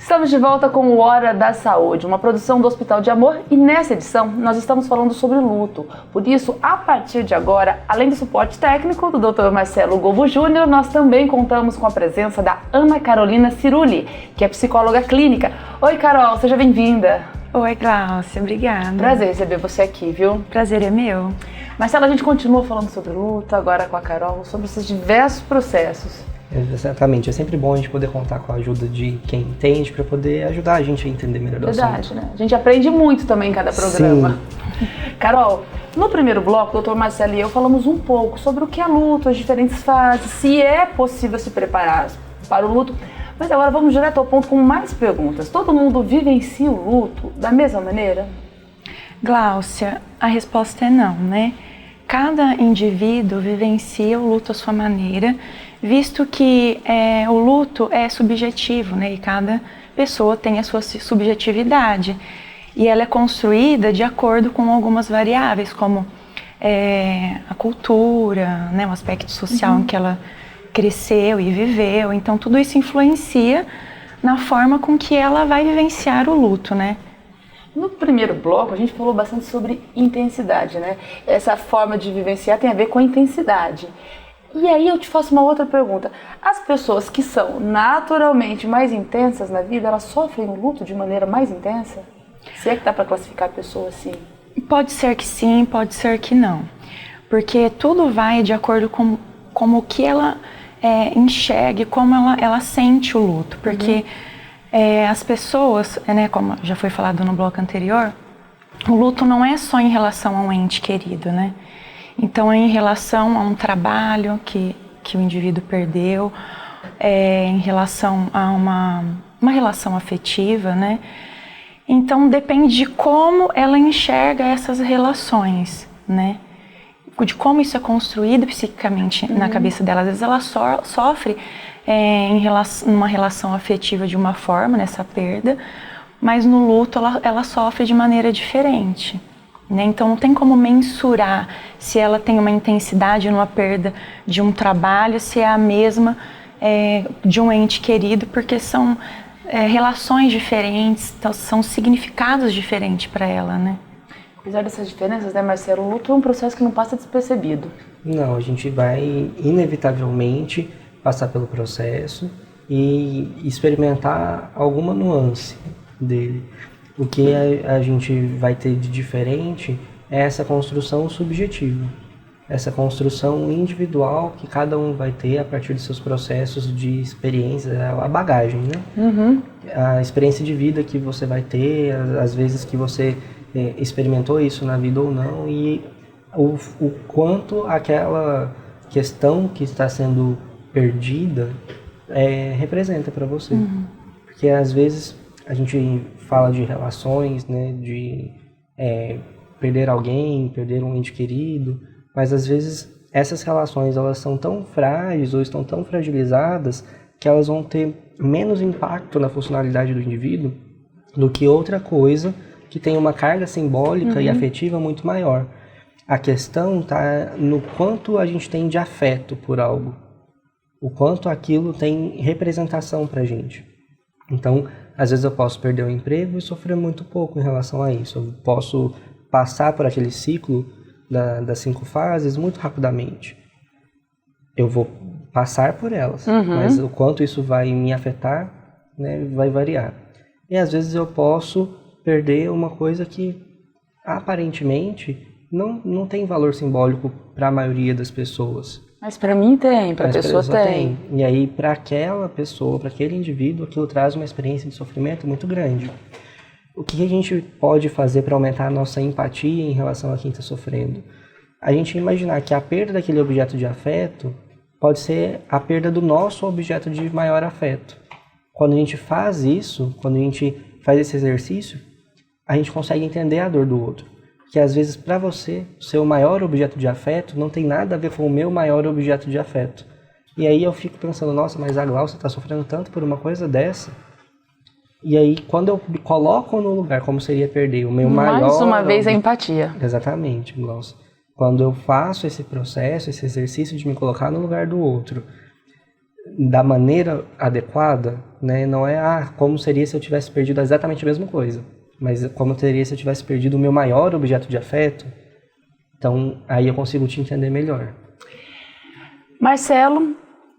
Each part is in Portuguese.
Estamos de volta com o Hora da Saúde, uma produção do Hospital de Amor, e nessa edição nós estamos falando sobre luto. Por isso, a partir de agora, além do suporte técnico do Dr. Marcelo Govo Júnior, nós também contamos com a presença da Ana Carolina Cirulli, que é psicóloga clínica. Oi, Carol, seja bem-vinda. Oi, Glaucia, obrigada. Prazer receber você aqui, viu? Prazer é meu. Marcelo, a gente continua falando sobre luto, agora com a Carol, sobre esses diversos processos. Exatamente, é sempre bom a gente poder contar com a ajuda de quem entende para poder ajudar a gente a entender melhor o assunto. Verdade, né? A gente aprende muito também em cada programa. Sim. Carol, no primeiro bloco, o Dr. Marcelo e eu falamos um pouco sobre o que é luto, as diferentes fases, se é possível se preparar para o luto. Mas agora vamos direto ao ponto com mais perguntas. Todo mundo vivencia o luto da mesma maneira? Gláucia, a resposta é não, né? Cada indivíduo vivencia o luto à sua maneira, visto que o luto é subjetivo, né? E cada pessoa tem a sua subjetividade. E ela é construída de acordo com algumas variáveis, como a cultura, né? O aspecto social em que ela cresceu e viveu. Então, tudo isso influencia na forma com que ela vai vivenciar o luto, né? No primeiro bloco, a gente falou bastante sobre intensidade, né? Essa forma de vivenciar tem a ver com a intensidade. E aí eu te faço uma outra pergunta. As pessoas que são naturalmente mais intensas na vida, elas sofrem o luto de maneira mais intensa? Se é que dá para classificar a pessoa assim? Pode ser que sim, pode ser que não. Porque tudo vai de acordo com como que ela enxerga, como ela sente o luto. Porque as pessoas, né, como já foi falado no bloco anterior, o luto não é só em relação a um ente querido, né? Então é em relação a um trabalho que o indivíduo perdeu, em relação a uma relação afetiva, né? Então depende de como ela enxerga essas relações, né? De como isso é construído psiquicamente na cabeça dela. Às vezes ela sofre numa relação afetiva de uma forma, nessa perda, mas no luto ela sofre de maneira diferente, né? Então não tem como mensurar se ela tem uma intensidade numa perda de um trabalho, se é a mesma de um ente querido, porque são relações diferentes, são significados diferentes para ela, né? Apesar dessas diferenças, né, Marcelo, o luto é um processo que não passa despercebido. Não, a gente vai inevitavelmente passar pelo processo e experimentar alguma nuance dele. O que a gente vai ter de diferente é essa construção subjetiva, essa construção individual que cada um vai ter a partir dos seus processos de experiência, a bagagem, né? A experiência de vida que você vai ter, às vezes que você experimentou isso na vida ou não, e o quanto aquela questão que está sendo perdida representa para você. Porque às vezes a gente fala de relações, né, de perder alguém, perder um ente querido, mas às vezes essas relações elas são tão frágeis ou estão tão fragilizadas que elas vão ter menos impacto na funcionalidade do indivíduo do que outra coisa que tem uma carga simbólica e afetiva muito maior. A questão está no quanto a gente tem de afeto por algo, o quanto aquilo tem representação para a gente. Então, às vezes eu posso perder o emprego e sofrer muito pouco em relação a isso. Eu posso passar por aquele ciclo das 5 fases muito rapidamente. Eu vou passar por elas, mas o quanto isso vai me afetar, né, vai variar. E às vezes eu posso perder uma coisa que aparentemente não tem valor simbólico para a maioria das pessoas. Mas para mim tem, para a pessoa tem. E aí para aquela pessoa, para aquele indivíduo, aquilo traz uma experiência de sofrimento muito grande. O que a gente pode fazer para aumentar a nossa empatia em relação a quem está sofrendo? A gente imaginar que a perda daquele objeto de afeto pode ser a perda do nosso objeto de maior afeto. Quando a gente faz isso, quando a gente faz esse exercício, a gente consegue entender a dor do outro. Que às vezes para você, o seu maior objeto de afeto não tem nada a ver com o meu maior objeto de afeto. E aí eu fico pensando, nossa, mas a Glaucia está sofrendo tanto por uma coisa dessa. E aí quando eu me coloco no lugar como seria perder o meu maior... Mais uma vez a empatia. Exatamente, Glaucia. Quando eu faço esse processo, esse exercício de me colocar no lugar do outro, da maneira adequada, né? Não é como seria se eu tivesse perdido exatamente a mesma coisa, mas como teria se eu tivesse perdido o meu maior objeto de afeto. Então, aí eu consigo te entender melhor. Marcelo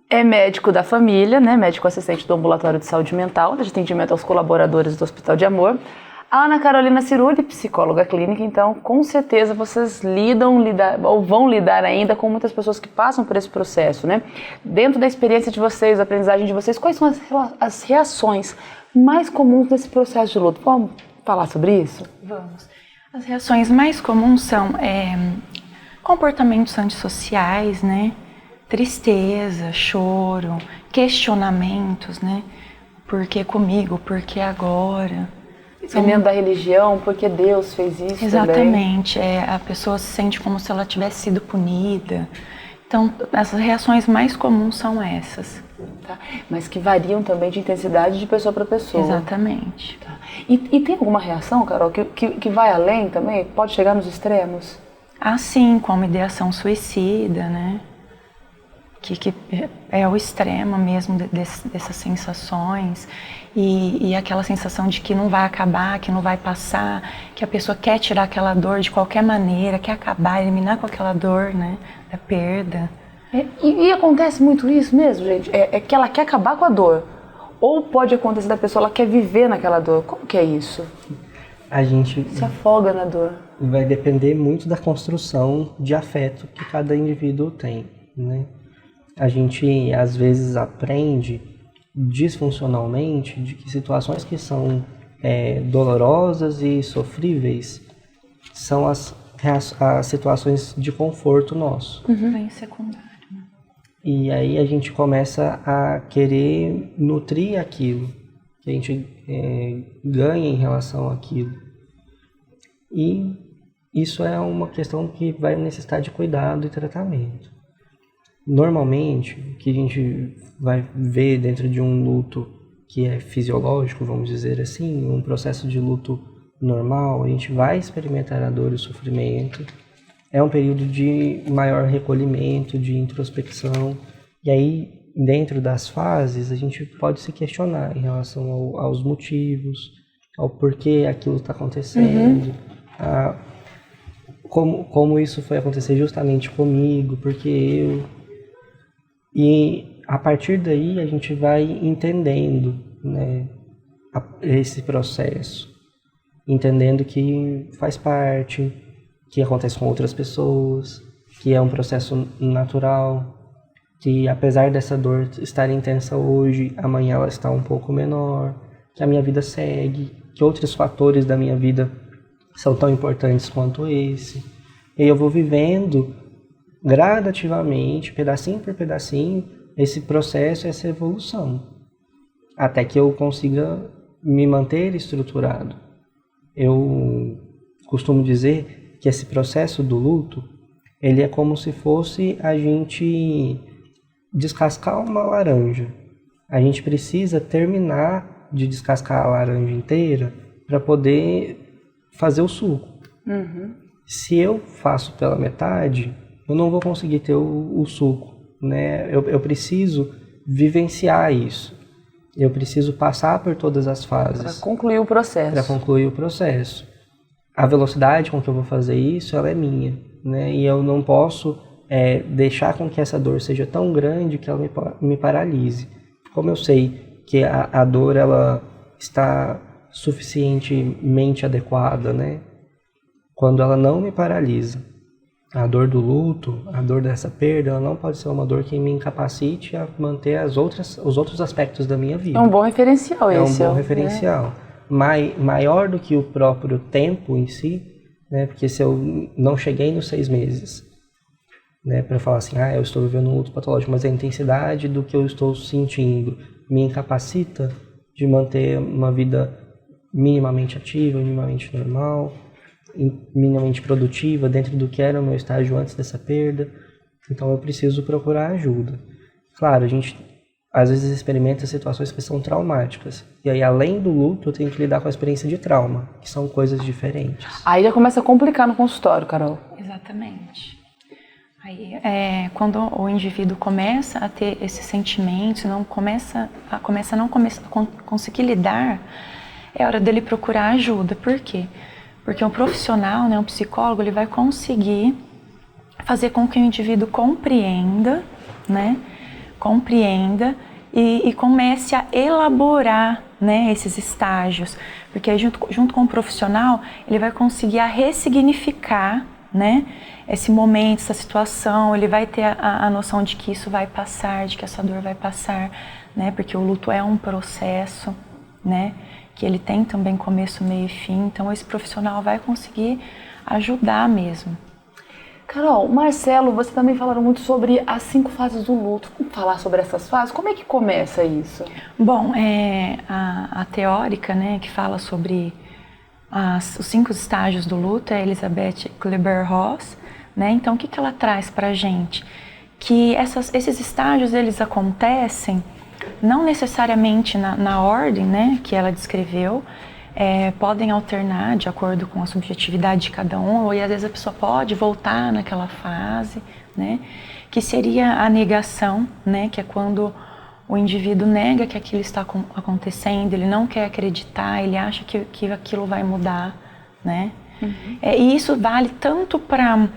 é médico da família, né? Médico assistente do Ambulatório de Saúde Mental, de atendimento aos colaboradores do Hospital de Amor. A Ana Carolina Cirulli, psicóloga clínica, então com certeza vocês vão lidar ainda com muitas pessoas que passam por esse processo, né? Dentro da experiência de vocês, da aprendizagem de vocês, quais são as reações mais comuns desse processo de luto? Vamos falar sobre isso? Vamos. As reações mais comuns são comportamentos antissociais, né? Tristeza, choro, questionamentos, né? Por que comigo? Por que agora? Dependendo da religião, porque Deus fez isso. Exatamente, a pessoa se sente como se ela tivesse sido punida. Então, as reações mais comuns são essas. Tá. Mas que variam também de intensidade de pessoa para pessoa. Exatamente. Tá. E tem alguma reação, Carol, que vai além também? Pode chegar nos extremos? Sim, como ideação suicida, né? Que é o extremo mesmo dessas sensações e aquela sensação de que não vai acabar, que não vai passar, que a pessoa quer tirar aquela dor de qualquer maneira, quer acabar, eliminar com aquela dor, né, da perda. E acontece muito isso mesmo, gente? É que ela quer acabar com a dor. Ou pode acontecer da pessoa, ela quer viver naquela dor. Como que é isso? A gente se afoga na dor. Vai depender muito da construção de afeto que cada indivíduo tem, né? A gente, às vezes, aprende disfuncionalmente de que situações que são dolorosas e sofríveis são as situações de conforto nosso. Bem secundário. E aí a gente começa a querer nutrir aquilo, que a gente ganha em relação àquilo. E isso é uma questão que vai necessitar de cuidado e tratamento. Normalmente, o que a gente vai ver dentro de um luto que é fisiológico, vamos dizer assim, um processo de luto normal, a gente vai experimentar a dor e o sofrimento. É um período de maior recolhimento, de introspecção. E aí, dentro das fases, a gente pode se questionar em relação aos motivos, ao porquê aquilo está acontecendo, como isso foi acontecer justamente comigo, porque eu... E a partir daí a gente vai entendendo, né, esse processo, entendendo que faz parte, que acontece com outras pessoas, que é um processo natural, que apesar dessa dor estar intensa hoje, amanhã ela está um pouco menor, que a minha vida segue, que outros fatores da minha vida são tão importantes quanto esse. E eu vou vivendo gradativamente, pedacinho por pedacinho, esse processo, essa evolução, até que eu consiga me manter estruturado. Eu costumo dizer que esse processo do luto, ele é como se fosse a gente descascar uma laranja. A gente precisa terminar de descascar a laranja inteira para poder fazer o suco. Se eu faço pela metade, eu não vou conseguir ter o suco, né? Eu preciso vivenciar isso. Eu preciso passar por todas as fases. Para concluir o processo. A velocidade com que eu vou fazer isso, ela é minha, né? E eu não posso deixar com que essa dor seja tão grande que ela me paralise. Como eu sei que a dor ela está suficientemente adequada, né? Quando ela não me paralisa. A dor do luto, a dor dessa perda, ela não pode ser uma dor que me incapacite a manter os outros aspectos da minha vida. É um bom referencial esse. É um bom referencial. Maior do que o próprio tempo em si, né? Porque se eu não cheguei nos 6 meses, né, para falar assim, eu estou vivendo um luto patológico, mas a intensidade do que eu estou sentindo me incapacita de manter uma vida minimamente ativa, minimamente normal, minimamente produtiva dentro do que era o meu estágio antes dessa perda. Então eu preciso procurar ajuda. Claro, a gente às vezes experimenta situações que são traumáticas. E aí, além do luto, eu tenho que lidar com a experiência de trauma, que são coisas diferentes. Aí já começa a complicar no consultório, Carol. Exatamente. Aí, quando o indivíduo começa a ter esses sentimentos, começa a não conseguir lidar, é hora dele procurar ajuda. Por quê? Porque um profissional, né, um psicólogo, ele vai conseguir fazer com que o indivíduo compreenda, né, e comece a elaborar, né, esses estágios. Porque aí, junto com o profissional, ele vai conseguir ressignificar, né, esse momento, essa situação, ele vai ter a noção de que isso vai passar, de que essa dor vai passar, né, porque o luto é um processo, né, que ele tem também começo, meio e fim, então esse profissional vai conseguir ajudar mesmo. Carol, Marcelo, você também falaram muito sobre as 5 fases do luto. Vamos falar sobre essas fases? Como é que começa isso? Bom, a teórica, né, que fala sobre os 5 estágios do luto é Elizabeth Kübler-Ross, né? Então, o que ela traz para a gente? Que esses estágios, eles acontecem não necessariamente na ordem, né, que ela descreveu, podem alternar de acordo com a subjetividade de cada um, ou às vezes a pessoa pode voltar naquela fase, né, que seria a negação, né, que é quando o indivíduo nega que aquilo está acontecendo, ele não quer acreditar, ele acha que aquilo vai mudar, né. E isso vale tanto para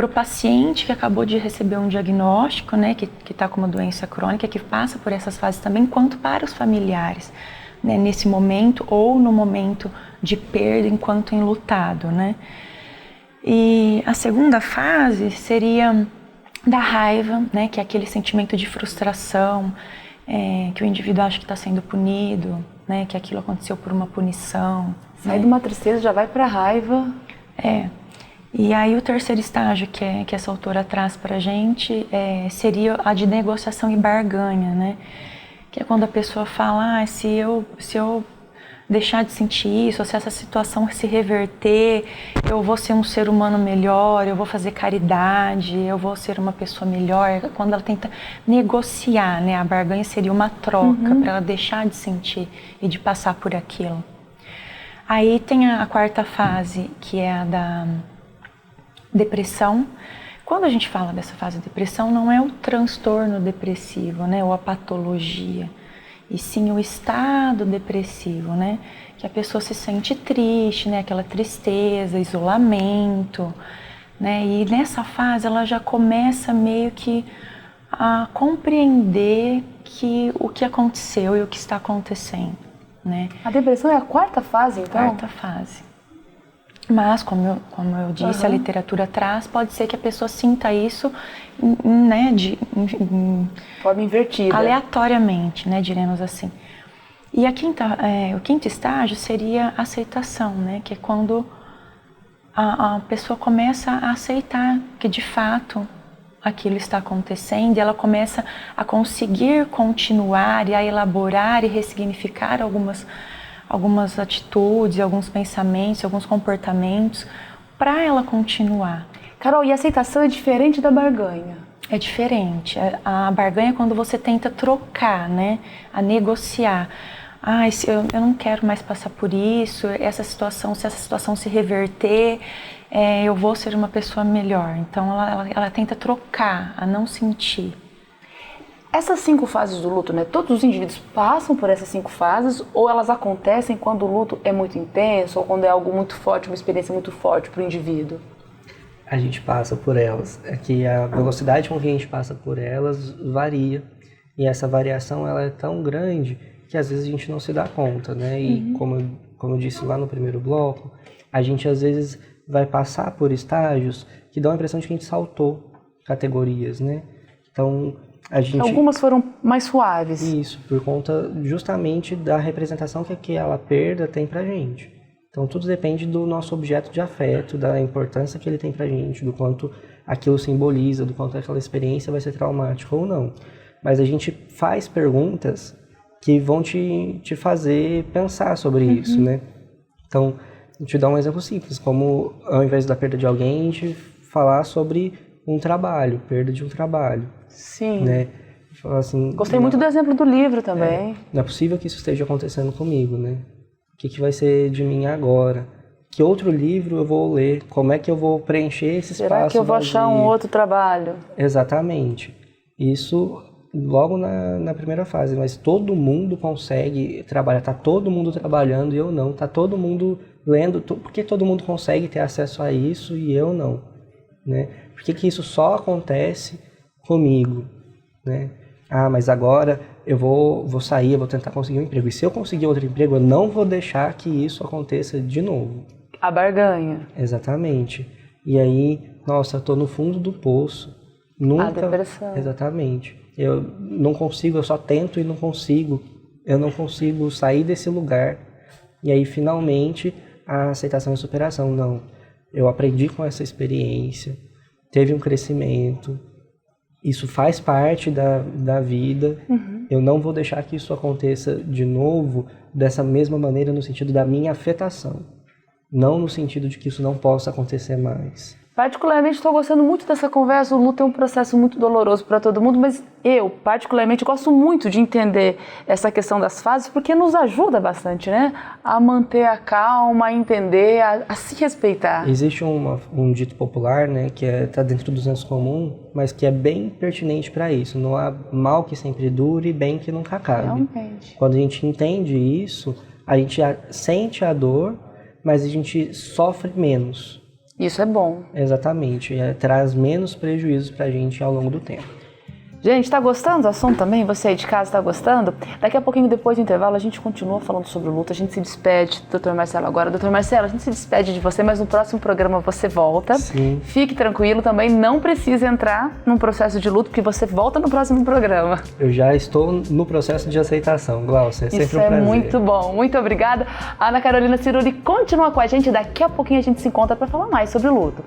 o paciente que acabou de receber um diagnóstico, né, que está com uma doença crônica, que passa por essas fases também, quanto para os familiares, né, nesse momento ou no momento de perda enquanto enlutado, né. E a segunda fase seria da raiva, né, que é aquele sentimento de frustração, que o indivíduo acha que está sendo punido, né, que aquilo aconteceu por uma punição. Sai de uma tristeza, já vai para a raiva. E aí o terceiro estágio que essa autora traz para a gente seria a de negociação e barganha, né? Que é quando a pessoa fala, se eu deixar de sentir isso, ou se essa situação se reverter, eu vou ser um ser humano melhor, eu vou fazer caridade, eu vou ser uma pessoa melhor. Quando ela tenta negociar, né? A barganha seria uma troca para ela deixar de sentir e de passar por aquilo. Aí tem a quarta fase, que é a da depressão. Quando a gente fala dessa fase de depressão, não é o transtorno depressivo, né, ou a patologia, e sim o estado depressivo, né, que a pessoa se sente triste, né, aquela tristeza, isolamento, né, e nessa fase ela já começa meio que a compreender o que aconteceu e o que está acontecendo, né. A depressão é a quarta fase, então? Quarta fase. Mas, como eu disse, a literatura traz, pode ser que a pessoa sinta isso, né, de forma invertida. Aleatoriamente, né, diremos assim. E o quinto estágio seria a aceitação, né, que é quando a pessoa começa a aceitar que, de fato, aquilo está acontecendo e ela começa a conseguir continuar e a elaborar e ressignificar algumas atitudes, alguns pensamentos, alguns comportamentos, para ela continuar. Carol, e a aceitação é diferente da barganha? É diferente. A barganha é quando você tenta trocar, né? A negociar. Eu não quero mais passar por isso, se essa situação se reverter, eu vou ser uma pessoa melhor. Então ela tenta trocar, a não sentir. Essas 5 fases do luto, né? Todos os indivíduos passam por essas 5 fases, ou elas acontecem quando o luto é muito intenso, ou quando é algo muito forte, uma experiência muito forte para o indivíduo? A gente passa por elas. É que a velocidade com que a gente passa por elas varia. E essa variação ela é tão grande que às vezes a gente não se dá conta, né? E como eu disse lá no primeiro bloco, a gente às vezes vai passar por estágios que dão a impressão de que a gente saltou categorias, né? Então, algumas foram mais suaves. Isso, por conta justamente da representação que aquela perda tem pra gente. Então tudo depende do nosso objeto de afeto, da importância que ele tem pra gente, do quanto aquilo simboliza, do quanto aquela experiência vai ser traumática ou não. Mas a gente faz perguntas que vão te fazer pensar sobre isso, né? Então, vou te dar um exemplo simples, como ao invés da perda de alguém, a gente falar sobre um trabalho, perda de um trabalho. Sim. Né? Assim, gostei muito do exemplo do livro também. Não é possível que isso esteja acontecendo comigo, né? O que vai ser de mim agora? que outro livro eu vou ler, como é que eu vou preencher esse espaço Será que eu vou achar um outro trabalho? Exatamente. Isso logo na primeira fase, mas todo mundo consegue trabalhar, tá todo mundo trabalhando e eu não, tá todo mundo lendo, por que todo mundo consegue ter acesso a isso e eu não, né? Por que isso só acontece comigo, né? Ah, mas agora eu vou sair, eu vou tentar conseguir um emprego, e se eu conseguir outro emprego, eu não vou deixar que isso aconteça de novo. A barganha. Exatamente. E aí, nossa, eu tô no fundo do poço. Nunca... A depressão. Exatamente. Eu não consigo, eu só tento e não consigo. Eu não consigo sair desse lugar. E aí, finalmente, a aceitação e a superação. Não, eu aprendi com essa experiência, teve um crescimento, isso faz parte da vida. Eu não vou deixar que isso aconteça de novo dessa mesma maneira, no sentido da minha afetação. Não no sentido de que isso não possa acontecer mais. Particularmente estou gostando muito dessa conversa. O luto é um processo muito doloroso para todo mundo, mas eu particularmente gosto muito de entender essa questão das fases, porque nos ajuda bastante, né? A manter a calma, a entender, a se respeitar. Existe um dito popular, né, que está dentro do senso comum, mas que é bem pertinente para isso. Não há mal que sempre dure, bem que nunca acabe. Realmente. Quando a gente entende isso, a gente sente a dor, mas a gente sofre menos. Isso é bom. Exatamente, traz menos prejuízos pra gente ao longo do tempo. Gente, tá gostando do assunto também? Você aí de casa tá gostando? Daqui a pouquinho, depois do intervalo, a gente continua falando sobre o luto. A gente se despede do Dr. Marcelo agora. Dr. Marcelo, a gente se despede de você, mas no próximo programa você volta. Sim. Fique tranquilo também, não precisa entrar num processo de luto, porque você volta no próximo programa. Eu já estou no processo de aceitação, Glaucia. É sempre Isso um prazer. é muito bom. Muito obrigada. A Ana Carolina Ciruri continua com a gente. Daqui a pouquinho a gente se encontra para falar mais sobre o luto.